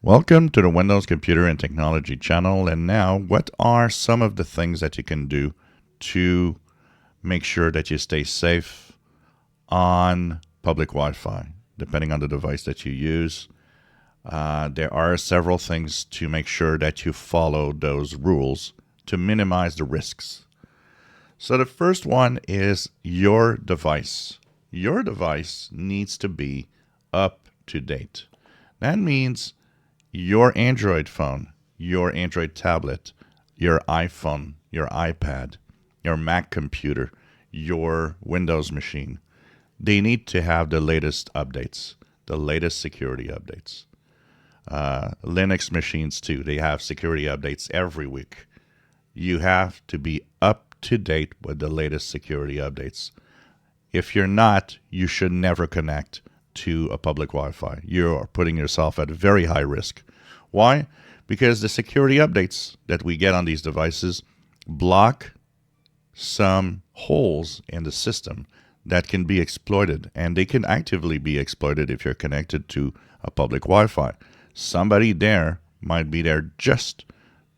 Welcome to the Windows Computer and Technology channel. And now, what are some of the things that you can do to make sure that you stay safe on public Wi-Fi, depending on the device that you use? There are several things to make sure that you follow those rules to minimize the risks. So the first one is your device. Your device needs to be up to date. That means your Android phone, your Android tablet, your iPhone, your iPad, your Mac computer, your Windows machine, they need to have the latest updates, the latest security updates. Linux machines too, they have security updates every week. You have to be up to date with the latest security updates. If you're not, you should never connect to a public Wi-Fi. You're putting yourself at very high risk. Why? Because the security updates that we get on these devices block some holes in the system that can be exploited, and they can actively be exploited if you're connected to a public Wi-Fi. Somebody there might be there just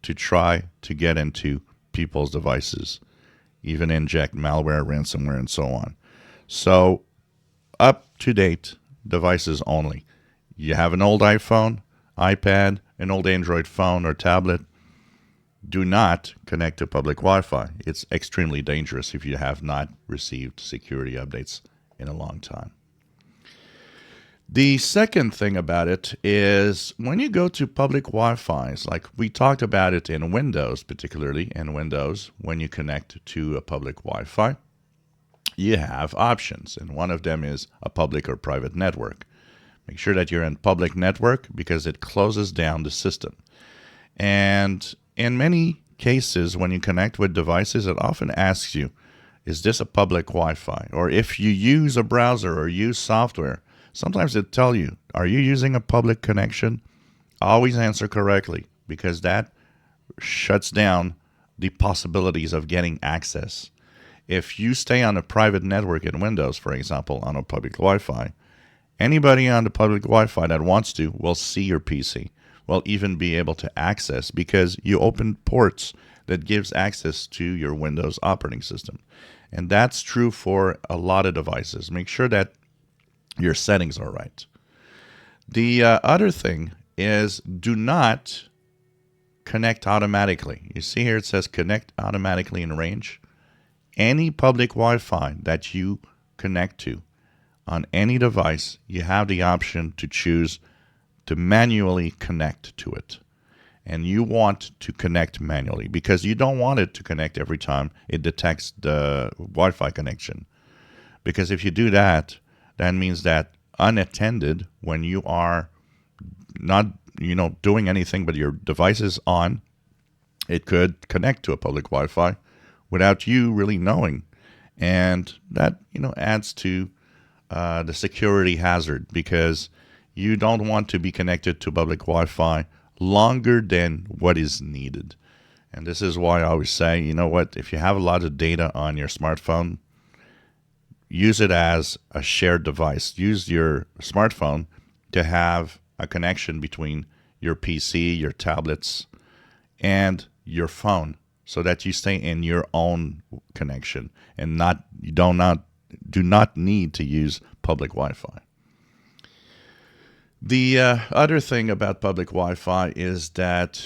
to try to get into people's devices, even inject malware, ransomware, and so on. So, up-to-date devices only. You have an old iPhone, iPad, an old Android phone or tablet, do not connect to public Wi-Fi. It's extremely dangerous if you have not received security updates in a long time. The second thing about it is when you go to public Wi-Fi's, like we talked about it in Windows, particularly in Windows, when you connect to a public Wi-Fi, you have options, and one of them is a public or private network. Make sure that you're in public network because it closes down the system. And in many cases, when you connect with devices, it often asks you, is this a public Wi-Fi? Or if you use a browser or use software, sometimes it tells you, are you using a public connection? Always answer correctly because that shuts down the possibilities of getting access. If you stay on a private network in Windows, for example, on a public Wi-Fi, anybody on the public Wi-Fi that wants to will see your PC, will even be able to access because you open ports that gives access to your Windows operating system. And that's true for a lot of devices. Make sure that your settings are right. The other thing is do not connect automatically. You see here it says connect automatically in range. Any public Wi-Fi that you connect to on any device, you have the option to choose to manually connect to it. And you want to connect manually because you don't want it to connect every time it detects the Wi-Fi connection. Because if you do that, that means that unattended, when you are not doing anything but your device is on, it could connect to a public Wi-Fi without you really knowing. And that adds to the security hazard because you don't want to be connected to public Wi-Fi longer than what is needed. And this is why I always say, you know what, if you have a lot of data on your smartphone, use it as a shared device. Use your smartphone to have a connection between your PC, your tablets, and your phone so that you stay in your own connection and do not need to use public Wi-Fi. The other thing about public Wi-Fi is that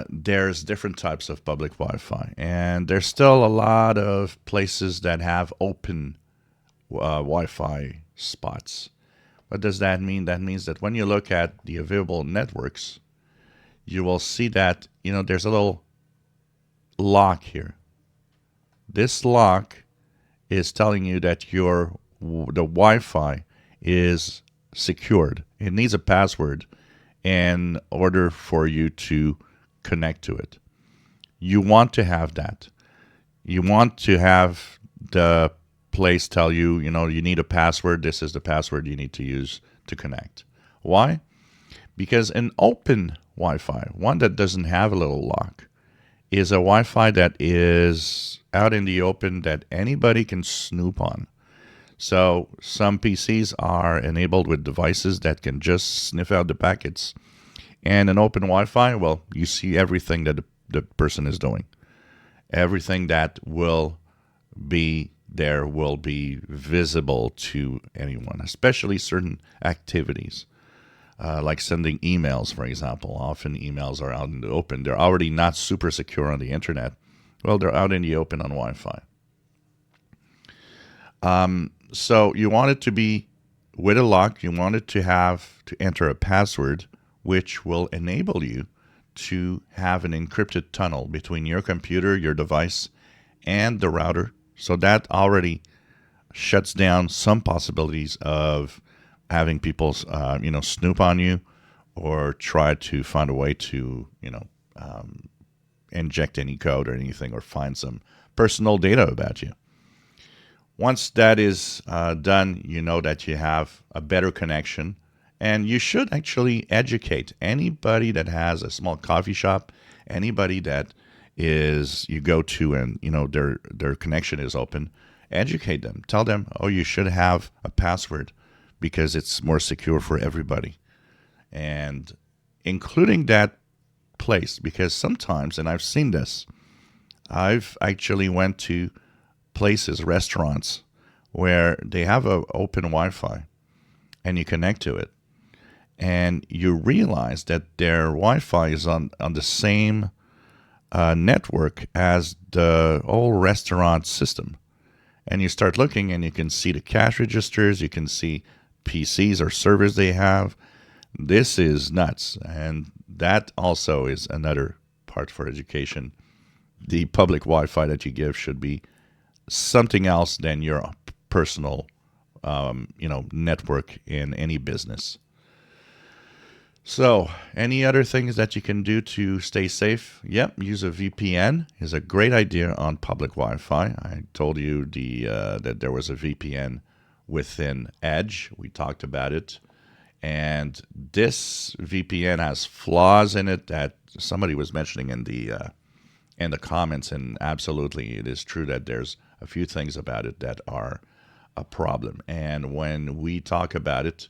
there's different types of public Wi-Fi, and there's still a lot of places that have open Wi-Fi spots. What does that mean? That means that when you look at the available networks, you will see that there's a little lock here. This lock is telling you that the Wi-Fi is secured. It needs a password in order for you to connect to it. You want to have that. You want to have the place tell you, you need a password. This is the password you need to use to connect. Why? Because an open Wi-Fi, one that doesn't have a little lock, is a Wi-Fi that is out in the open that anybody can snoop on. So some PCs are enabled with devices that can just sniff out the packets And an open Wi-Fi, well, you see everything that the person is doing. Everything that will be there will be visible to anyone, especially certain activities, like sending emails, for example. Often emails are out in the open. They're already not super secure on the internet. Well, they're out in the open on Wi-Fi. So you want it to be with a lock. You want it to have to enter a password, which will enable you to have an encrypted tunnel between your computer, your device, and the router. So that already shuts down some possibilities of having people, snoop on you or try to find a way to, inject any code or anything or find some personal data about you. Once that is done, you know that you have a better connection. And you should actually educate anybody that has a small coffee shop, anybody that is you go to and their connection is open. Educate them. Tell them, oh, you should have a password because it's more secure for everybody. And including that place, because sometimes, and I've seen this, I've actually went to places, restaurants, where they have an open Wi-Fi and you connect to it. And you realize that their Wi-Fi is on the same network as the whole restaurant system. And you start looking and you can see the cash registers, you can see PCs or servers they have. This is nuts. And that also is another part for education. The public Wi-Fi that you give should be something else than your personal network in any business. So, any other things that you can do to stay safe? Yep, use a VPN is a great idea on public Wi-Fi. I told you that there was a VPN within Edge. We talked about it. And this VPN has flaws in it that somebody was mentioning in the comments, and absolutely it is true that there's a few things about it that are a problem. And when we talk about it,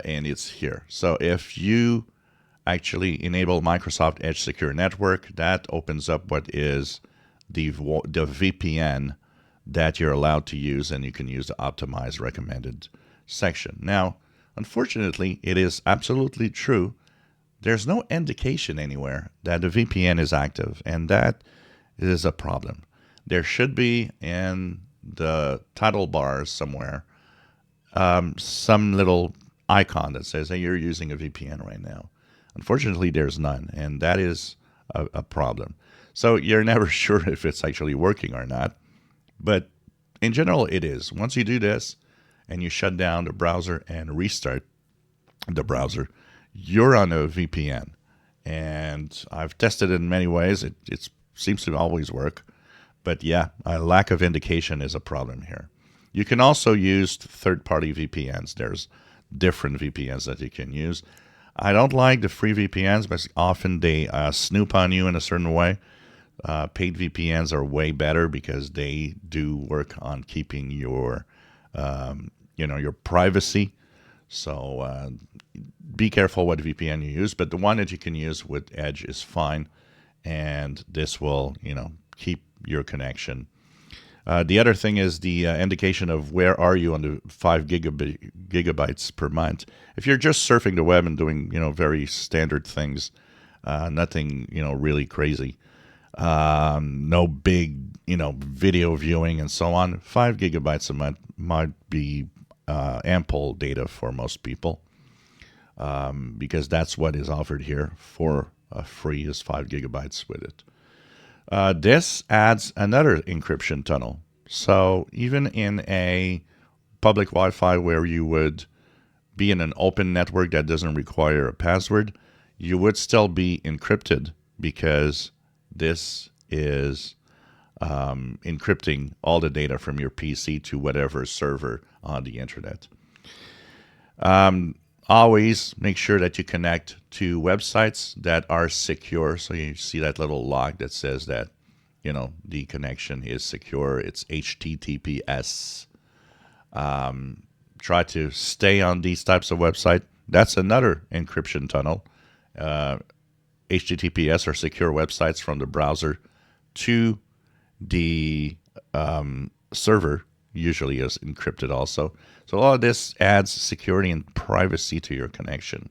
and it's here. So if you actually enable Microsoft Edge Secure Network, that opens up what is the VPN that you're allowed to use, and you can use the optimized recommended section. Now, unfortunately, it is absolutely true. There's no indication anywhere that the VPN is active, and that is a problem. There should be in the title bars somewhere some little icon that says, hey, you're using a VPN right now. Unfortunately, there's none, and that is a problem. So you're never sure if it's actually working or not, but in general, it is. Once you do this and you shut down the browser and restart the browser, you're on a VPN. And I've tested it in many ways. It seems to always work. But yeah, a lack of indication is a problem here. You can also use third-party VPNs. There's different VPNs that you can use. I don't like the free VPNs, but often they snoop on you in a certain way. Paid VPNs are way better because they do work on keeping your, your privacy. So be careful what VPN you use. But the one that you can use with Edge is fine, and this will, keep your connection. The other thing is the indication of where are you on the 5 gigabytes per month. If you're just surfing the web and doing, very standard things, nothing, really crazy, no big, video viewing and so on, 5 gigabytes a month might be ample data for most people, because that's what is offered here for free is 5 gigabytes with it. This adds another encryption tunnel. So even in a public Wi-Fi where you would be in an open network that doesn't require a password, you would still be encrypted because this is encrypting all the data from your PC to whatever server on the internet. Always make sure that you connect to websites that are secure. So you see that little log that says that, the connection is secure. It's HTTPS. Try to stay on these types of websites. That's another encryption tunnel. HTTPS or secure websites from the browser to the server usually is encrypted also. So all of this adds security and privacy to your connection.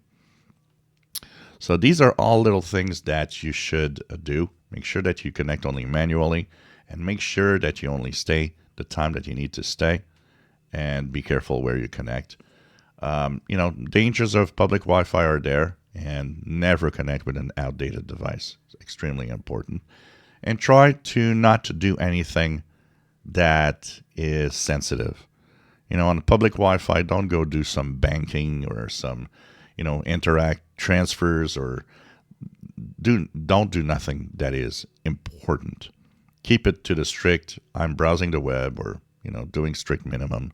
So these are all little things that you should do. Make sure that you connect only manually, and make sure that you only stay the time that you need to stay, and be careful where you connect. Dangers of public Wi-Fi are there, and never connect with an outdated device. It's extremely important. And try to not to do anything that is sensitive. On the public Wi-Fi, don't go do some banking or some, interact transfers, or don't do nothing that is important. Keep it to the strict, I'm browsing the web, or, doing strict minimum.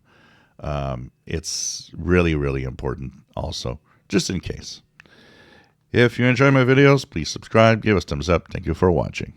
It's really, really important also, just in case. If you enjoy my videos, please subscribe, give us thumbs up. Thank you for watching.